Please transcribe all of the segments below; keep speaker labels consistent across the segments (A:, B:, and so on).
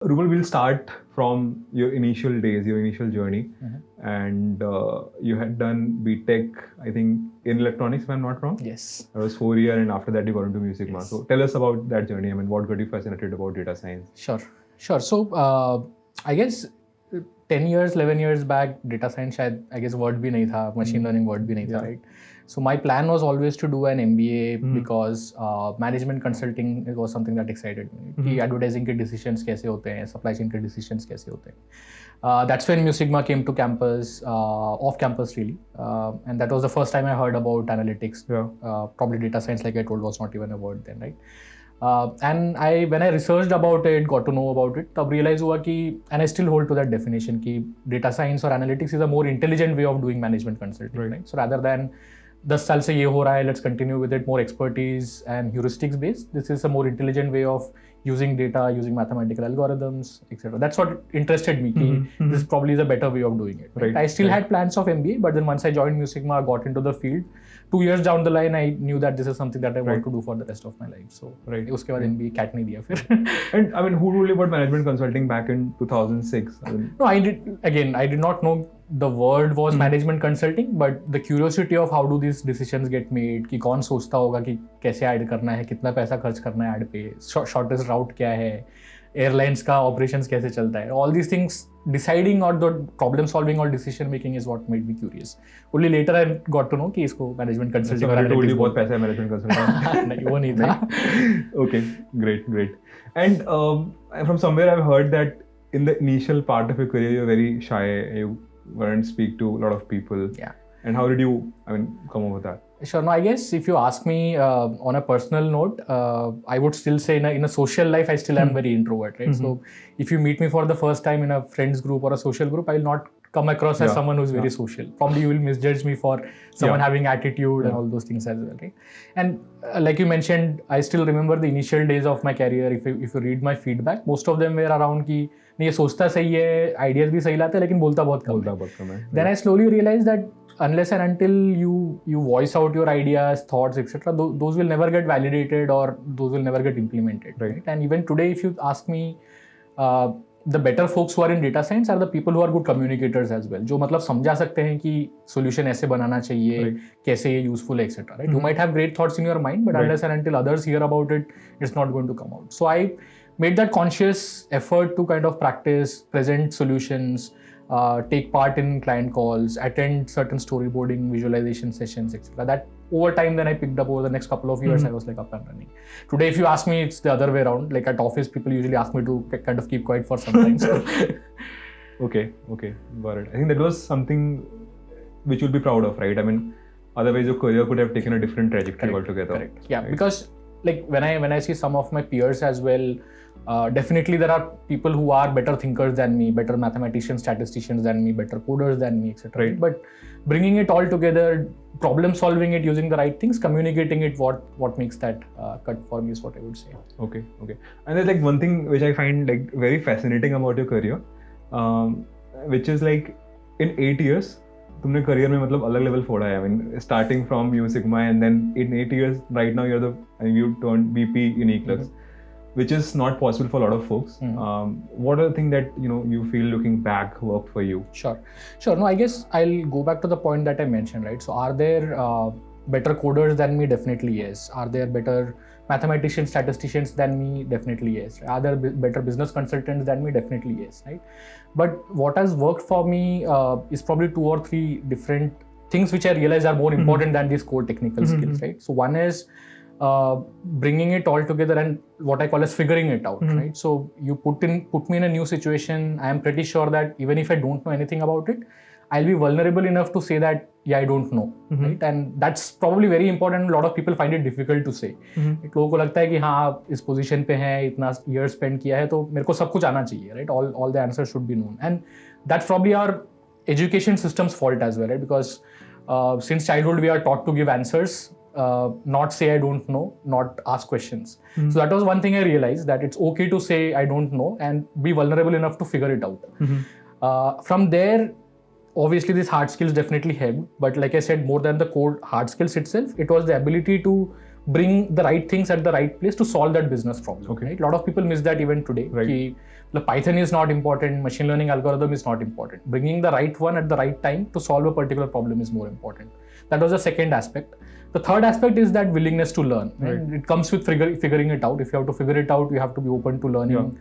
A: Rupal, we'll start from your initial days, your initial journey, and you had done BTech, I think, in electronics, if I'm not wrong.
B: Yes.
A: That was 4 years, and after that you got into music.
B: Yes.
A: So tell us about that journey. I mean, what got you fascinated about data science?
B: Sure. So I guess 10 years, 11 years back, data science शायद I guess word भी नहीं था, machine learning word भी नहीं था, right? So my plan was always to do an MBA because management consulting was something that excited me. कि advertising के decisions कैसे होते हैं, supply chain के decisions कैसे होते हैं. That's when MuSigma came to campus, off campus really, and that was the first time I heard about analytics. Probably data science, like I told, was not even a word then, right? And when I researched about it, got to know about it, तब realize हुआ कि, and I still hold to that definition कि data science or analytics is a more intelligent way of doing management consulting, right? So rather than 10 साल से ये हो रहा है, let's continue with it, more expertise and heuristics based. This is a more intelligent way of using data, using mathematical algorithms, etc. That's what interested me. This probably is a better way of doing it. Right? I still had plans of MBA, but then once I joined MuSigma, I got into the field. 2 years down the line, I knew that this is something that I want to do for the rest of my life. So उसके बाद MBA cat नहीं दिया फिर.
A: And I mean, who told you about management consulting back in 2006?
B: No, I did not know the word was management consulting, but the curiosity of how do these decisions get made, कि कौन सोचता होगा कि कैसे add करना है, कितना पैसा खर्च करना है ऐड पे, शॉर्टेस्ट राउट क्या है, एयरलाइंस का ऑपरेशंस कैसे चलता है, all these things, deciding or the problem solving or decision making is what made me curious. Only later I got to know कि इसको management consulting
A: और analytics बहुत पैसा है management consulting.
B: नहीं, वो नहीं था.
A: Okay, great. And from somewhere I've heard that in the initial part of your career you're very shy. You weren't speak to a lot of people.
B: Yeah.
A: And how did you, come over that?
B: Sure. No, I guess if you ask me on a personal note, I would still say in a social life, I still am very introvert, right? So if you meet me for the first time in a friends group or a social group, I will not come across as someone who's very social. Probably you will misjudge me for someone having attitude and all those things as well, right? And like you mentioned, I still remember the initial days of my career. If you read my feedback, most of them were around कि नहीं ये सोचता सही है, ideas भी सही लाता है, लेकिन बोलता बहुत कम है. Then I slowly realized that unless and until you voice out your ideas, thoughts, etc., those will never get validated or those will never get implemented. Right? And even today, if you ask me, the better folks who are in data science are the people who are good communicators as well. जो मतलब समझा सकते हैं कि solution ऐसे बनाना चाहिए, कैसे ये useful है, etc. Right? You might have great thoughts in your mind, but unless and until others hear about it, it's not going to come out. So I made that conscious effort to kind of practice, present solutions, take part in client calls, attend certain storyboarding, visualization sessions, etc. That over time, then I picked up over the next couple of years, I was like up and running. Today, if you ask me, it's the other way around. Like at office, people usually ask me to kind of keep quiet for some time. So.
A: Okay, got it. I think that was something which you'll be proud of, right? I mean, otherwise your career could have taken a different trajectory altogether.
B: Correct. Yeah, right? Because like when I see some of my peers as well, definitely there are people who are better thinkers than me, better mathematicians, statisticians than me, better coders than me, etc.
A: Right.
B: But bringing it all together, problem solving it using the right things, communicating it, what makes that cut for me is what I would say.
A: Okay. And there's like one thing which I find like very fascinating about your career, which is like in 8 years, तुमने career में मतलब अलग level फोड़ा है. I mean, starting from MuSigma and then in 8 years, right now you turned VP in Eclipse, which is not possible for a lot of folks. What are the things that you feel looking back worked for you?
B: Sure. No, I guess I'll go back to the point that I mentioned, right? So are there better coders than me? Definitely yes. Are there better mathematicians, statisticians than me? Definitely yes. Are there better business consultants than me? Definitely yes, right? But what has worked for me is probably 2 or 3 different things which I realize are more important than these core technical skills, right? So one is bringing it all together and what I call as figuring it out, right? So you put me in a new situation. I am pretty sure that even if I don't know anything about it, I'll be vulnerable enough to say that I don't know, right? And that's probably very important. A lot of people find it difficult to say. लोगों को लगता है कि हाँ इस position पे है, इतना years spend किया है, तो मेरे को सब कुछ आना चाहिए, right? All the answers should be known, and that's probably our education system's fault as well, right? Because since childhood we are taught to give answers. Not say I don't know, not ask questions. So that was one thing I realized, that it's okay to say I don't know and be vulnerable enough to figure it out. From there, obviously these hard skills definitely helped, but like I said, more than the core hard skills itself, it was the ability to bring the right things at the right place to solve that business problem.
A: Okay.
B: Right? A lot of people miss that even today.
A: Right.
B: Ki, the Python is not important, machine learning algorithm is not important. Bringing the right one at the right time to solve a particular problem is more important. That was the second aspect. The third aspect is that willingness to learn.
A: Right.
B: It comes with figuring it out. If you have to figure it out, you have to be open to learning.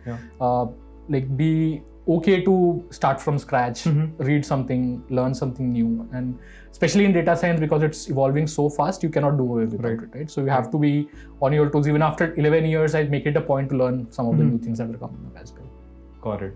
B: Like be okay to start from scratch, read something, learn something new. And especially in data science, because it's evolving so fast, you cannot do away without it, right? So you have to be on your toes. Even after 11 years, I make it a point to learn some of the new things that are coming up as well.
A: Got it.